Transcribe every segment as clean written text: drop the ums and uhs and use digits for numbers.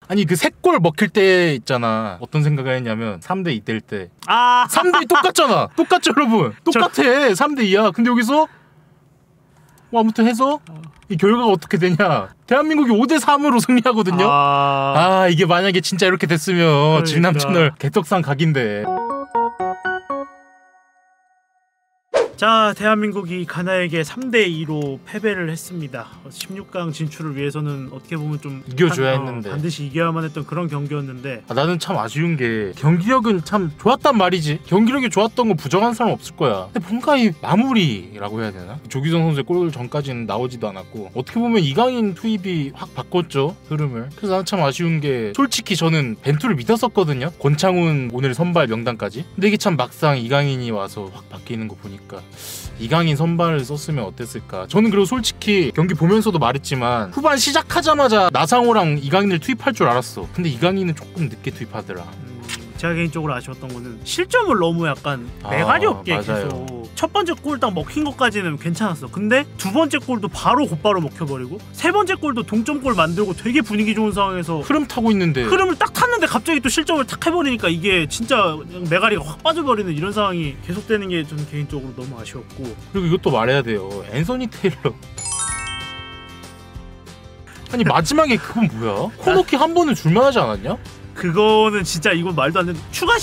아니 그 3골 먹힐 때 있잖아. 어떤 생각을 했냐면 3대2 될 때 3대2 똑같잖아. 똑같죠 여러분. 똑같아. 3대2야. 근데 여기서 뭐 아무튼 해서 이 결과가 어떻게 되냐. 대한민국이 5대3으로 승리하거든요. 이게 만약에 진짜 이렇게 됐으면 그러니까. 진남채널 개떡상 각인데. 자, 대한민국이 가나에게 3대2로 패배를 했습니다. 16강 진출을 위해서는 어떻게 보면 좀 이겨줘야 했는데 반드시 이겨야만 했던 그런 경기였는데 나는 참 아쉬운 게 경기력은 참 좋았단 말이지. 경기력이 좋았던 거 부정한 사람 없을 거야. 근데 뭔가 이 마무리라고 해야 되나? 조규성 선수의 골 전까지는 나오지도 않았고 어떻게 보면 이강인 투입이 확 바꿨죠 흐름을. 그래서 나는 참 아쉬운 게 솔직히 저는 벤투를 믿었었거든요. 권창훈 오늘 선발 명단까지. 근데 이게 참 막상 이강인이 와서 확 바뀌는 거 보니까 이강인 선발을 썼으면 어땠을까. 저는 그리고 솔직히 경기 보면서도 말했지만 후반 시작하자마자 나상호랑 이강인을 투입할 줄 알았어. 근데 이강인은 조금 늦게 투입하더라. 제가 개인적으로 아쉬웠던 거는 실점을 너무 약간 매가리 없게 계속 첫 번째 골 딱 먹힌 것까지는 괜찮았어. 근데 두 번째 골도 곧바로 먹혀버리고 세 번째 골도 동점골 만들고 되게 분위기 좋은 상황에서 흐름 타고 있는데 흐름을 딱 탔는데 갑자기 또 실점을 탁 해버리니까 이게 진짜 매가리가 확 빠져버리는 이런 상황이 계속되는 게 저는 개인적으로 너무 아쉬웠고. 그리고 이것도 말해야 돼요. 앤서니 테일러 아니 마지막에 그건 뭐야? 코너킥 한 번을 줄만하지 않았냐? 그거는 진짜 이건 말도 안 되는. 추가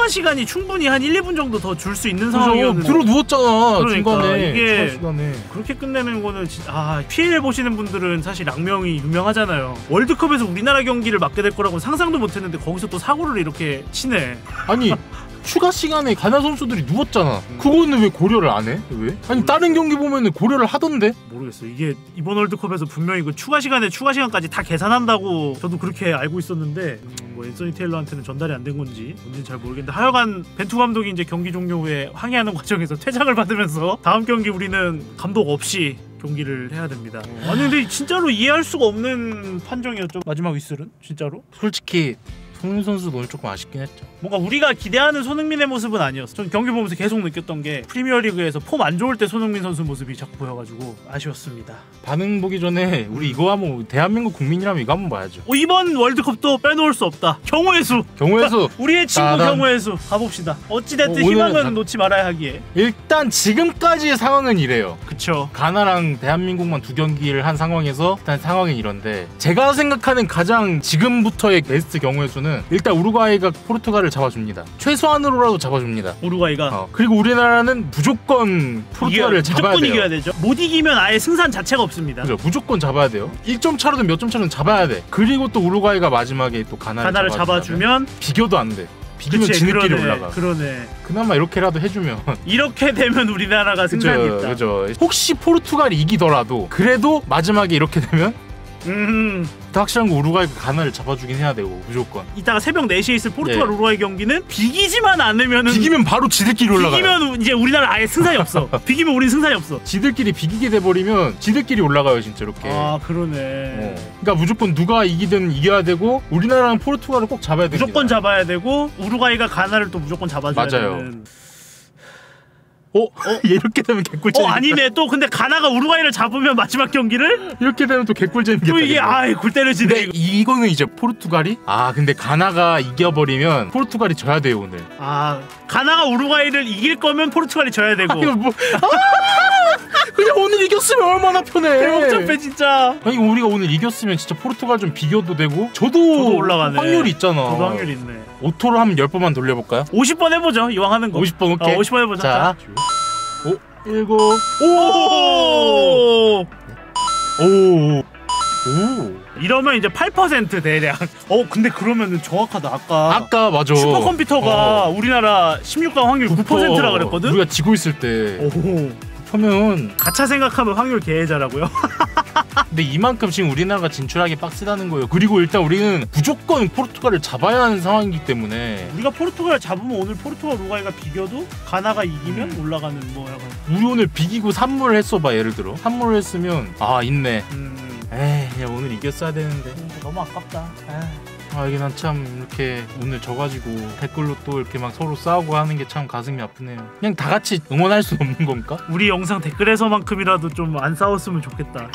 시간이 충분히 한 1, 2분 정도 더 줄 수 있는 상황이었는데 들어 누웠잖아. 그러니까 중간에 이게 시간에. 그렇게 끝내는 거는 진짜 PL 보시는 분들은 사실 악명이 유명하잖아요. 월드컵에서 우리나라 경기를 맡게 될 거라고 상상도 못했는데 거기서 또 사고를 이렇게 치네. 아니 추가 시간에 가나 선수들이 누웠잖아. 그거는 왜 고려를 안 해? 왜? 아니 다른 경기 보면은 고려를 하던데? 모르겠어. 이게 이번 월드컵에서 분명히 그 추가 시간까지 다 계산한다고 저도 그렇게 알고 있었는데 뭐 앤서니 테일러한테는 전달이 안 된 건지 뭔지는 잘 모르겠는데 하여간 벤투 감독이 이제 경기 종료 후에 항의하는 과정에서 퇴장을 받으면서 다음 경기 우리는 감독 없이 경기를 해야 됩니다. 아니 근데 진짜로 이해할 수가 없는 판정이었죠. 마지막 휘슬은 진짜로. 솔직히 손흥민 선수도 오늘 조금 아쉽긴 했죠. 뭔가 우리가 기대하는 손흥민의 모습은 아니었어. 전 경기 보면서 계속 느꼈던 게 프리미어리그에서 폼 안 좋을 때 손흥민 선수 모습이 자꾸 보여가지고 아쉬웠습니다. 반응 보기 전에 우리 이거 한번 대한민국 국민이라면 이거 한번 봐야죠. 이번 월드컵도 빼놓을 수 없다. 경우의 수 우리의 친구 경우의 수 가봅시다. 어찌됐든 희망은 놓지 말아야 하기에 일단 지금까지의 상황은 이래요. 그쵸. 가나랑 대한민국만 2경기를 한 상황에서 일단 상황은 이런데 제가 생각하는 가장 지금부터의 베스트 경우의 수는 일단 우루과이가 포르투갈을 잡아줍니다. 최소한으로라도 잡아줍니다. 우루과이가. 그리고 우리나라는 무조건 포르투갈을 잡아야 돼요. 무조건 이겨야 되죠. 못 이기면 아예 승산 자체가 없습니다. 그죠. 무조건 잡아야 돼요. 1점 차로든 몇 점 차로든 잡아야 돼. 그리고 또 우루과이가 마지막에 또 가나를 잡아주면 비교도 안 돼. 비기면 지들끼리 올라가. 그러네. 그나마 이렇게라도 해주면 이렇게 되면 우리나라가 승산이 있다. 그죠. 혹시 포르투갈이 이기더라도 그래도 마지막에 이렇게 되면 확실한 거 우루과이가 가나를 잡아주긴 해야 되고 무조건. 이따가 새벽 4시에 있을 포르투갈 우루과이 경기는 비기지만 않으면은 비기면 바로 지들끼리 올라가요. 비기면 이제 우리나라 아예 승산이 없어. 비기면 우린 승산이 없어. 지들끼리 비기게 돼버리면 지들끼리 올라가요 진짜 이렇게. 그러네. 그러니까 무조건 누가 이기든 이겨야 되고 우리나라랑 포르투갈을 꼭 잡아야 됩니다. 무조건 잡아야 되고 우루과이가 가나를 또 무조건 잡아줘야 되는. 이렇게 되면 개꿀잼. 아니네. 또 근데 가나가 우루과이를 잡으면 마지막 경기를 이렇게 되면 또 개꿀잼이겠다. 또 이게 골 때려지네. 이거는 이제 포르투갈이 근데 가나가 이겨버리면 포르투갈이 져야 돼요 오늘. 가나가 우루과이를 이길 거면 포르투갈이 져야 되고. 그냥 오늘 이겼으면 얼마나 편해. 대복잡해 진짜. 아니 우리가 오늘 이겼으면 진짜 포르투갈 좀 비교도 되고 저도 올라가네. 확률이 있잖아. 저도 확률이 있네. 오토로 한 10번만 돌려볼까요? 50번 해보죠. 이왕 하는 거. 50번 오케이. 50번 해보자. 자 7 이러면 이제 8% 대략. 근데 그러면은 정확하다. 아까 맞아. 슈퍼컴퓨터가 우리나라 16강 확률 9%라 그랬거든? 우리가 지고 있을 때 그러면 가차 생각하면 확률 개해자라고요? 근데 이만큼 지금 우리나라가 진출하기 빡세다는 거예요. 그리고 일단 우리는 무조건 포르투갈을 잡아야 하는 상황이기 때문에 우리가 포르투갈 잡으면 오늘 포르투갈 우루과이가 비겨도 가나가 이기면 올라가는 뭐 약간. 우리 오늘 비기고 3무를 했어봐. 예를 들어 3무를 했으면 있네. 그냥 오늘 이겼어야 되는데 너무 아깝다. 이게 난 참 이렇게 오늘 져가지고 댓글로 또 이렇게 막 서로 싸우고 하는 게 참 가슴이 아프네요. 그냥 다 같이 응원할 수 없는 건가? 우리 영상 댓글에서만큼이라도 좀 안 싸웠으면 좋겠다.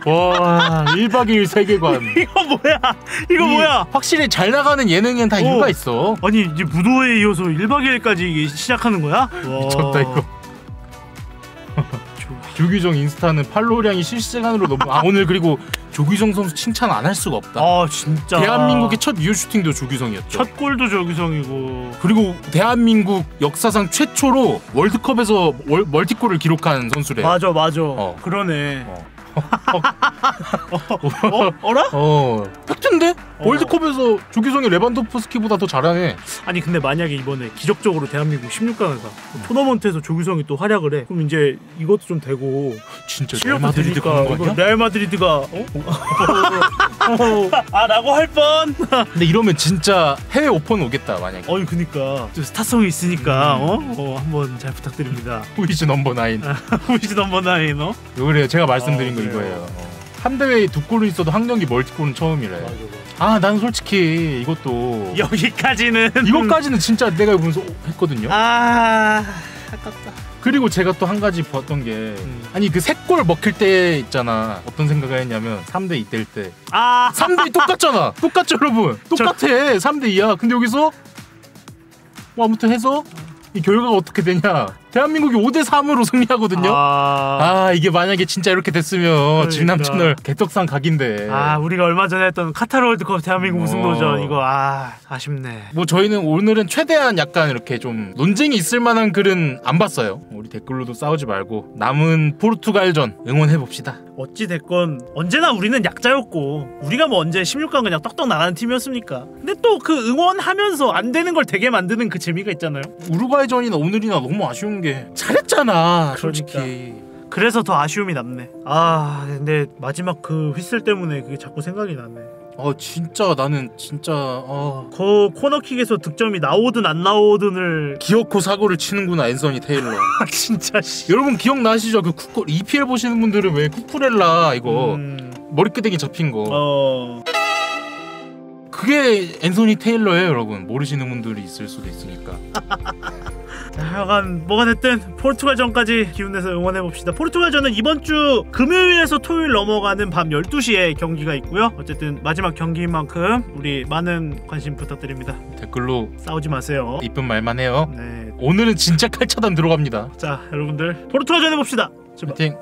와 1박 2일 세계관. 이거 뭐야? 이거 뭐야? 확실히 잘 나가는 예능엔 다 이유가 있어. 아니 이제 무도회에 이어서 1박 2일까지 시작하는 거야? 미쳤다 이거. 조규정 인스타는 팔로우량이 실시간으로 너무 오늘 그리고 조규정 선수 칭찬 안 할 수가 없다. 아 진짜. 대한민국의 첫 유효 슈팅도 조규성이었죠. 첫 골도 조규성이고. 그리고 대한민국 역사상 최초로 월드컵에서 멀티골을 기록한 선수래. 맞아. 그러네. 어라? 팩트인데? 월드컵에서 조규성이 레반도프스키보다 더 잘하네. 아니 근데 만약에 이번에 기적적으로 대한민국 16강에서 토너먼트에서 조규성이 또 활약을 해. 그럼 이제 이것도 좀 되고. 진짜 레알 마드리드 가는 거 아니야? 레알 마드리드가 라고 할 뻔. 근데 이러면 진짜 해외 오픈 오겠다 만약에. 그니까 좀 스타성이 있으니까 한번 잘 부탁드립니다. 후이즈 넘버 9. 후이즈 넘버 9. 그래요. 제가 말씀드린 거 이거예요. 한 대회에 2골은 있어도 한 경기 멀티골은 처음이래. 난 솔직히 이것도 이것까지는 진짜 내가 분석했거든요. 아깝다. 그리고 제가 또 한 가지 봤던 게 아니 그 3골 먹힐 때 있잖아. 어떤 생각을 했냐면 3대2 될 때 3대2 똑같잖아. 똑같죠 여러분. 똑같아. 3대2야. 근데 여기서 아무튼 해서 이 결과가 어떻게 되냐. 대한민국이 5대3으로 승리하거든요. 이게 만약에 진짜 이렇게 됐으면 그러니까. 진남채널 개떡상 각인데. 우리가 얼마 전에 했던 카타르 월드컵 대한민국 우승도전 이거 아쉽네. 뭐 저희는 오늘은 최대한 약간 이렇게 좀 논쟁이 있을 만한 글은 안 봤어요. 우리 댓글로도 싸우지 말고 남은 포르투갈전 응원해봅시다. 어찌 됐건 언제나 우리는 약자였고 우리가 뭐 언제 16강 그냥 떡떡 나가는 팀이었습니까? 근데 또 그 응원하면서 안 되는 걸 되게 만드는 그 재미가 있잖아요. 우루과이전이나 오늘이나 너무 아쉬운 게 잘했잖아. 솔직히. 그러니까. 그래서 더 아쉬움이 남네. 근데 마지막 그 휘슬 때문에 그게 자꾸 생각이 나네. 진짜 나는 진짜 그 코너킥에서 득점이 나오든 안 나오든을 기어코 사고를 치는구나 앤서니 테일러. 진짜 여러분 기억나시죠? 그 EPL 보시는 분들은 왜 쿠쿠렐라 이거 머리끄댕이 잡힌 거 그게 앤서니 테일러예요 여러분. 모르시는 분들이 있을 수도 있으니까. 자, 하여간 뭐가 됐든 포르투갈전까지 기운내서 응원해봅시다. 포르투갈전은 이번 주 금요일에서 토요일 넘어가는 밤 12시에 경기가 있고요. 어쨌든 마지막 경기인 만큼 우리 많은 관심 부탁드립니다. 댓글로 싸우지 마세요. 이쁜 말만 해요. 네. 오늘은 진짜 칼차단 들어갑니다. 자 여러분들 포르투갈전 해봅시다. 파이팅.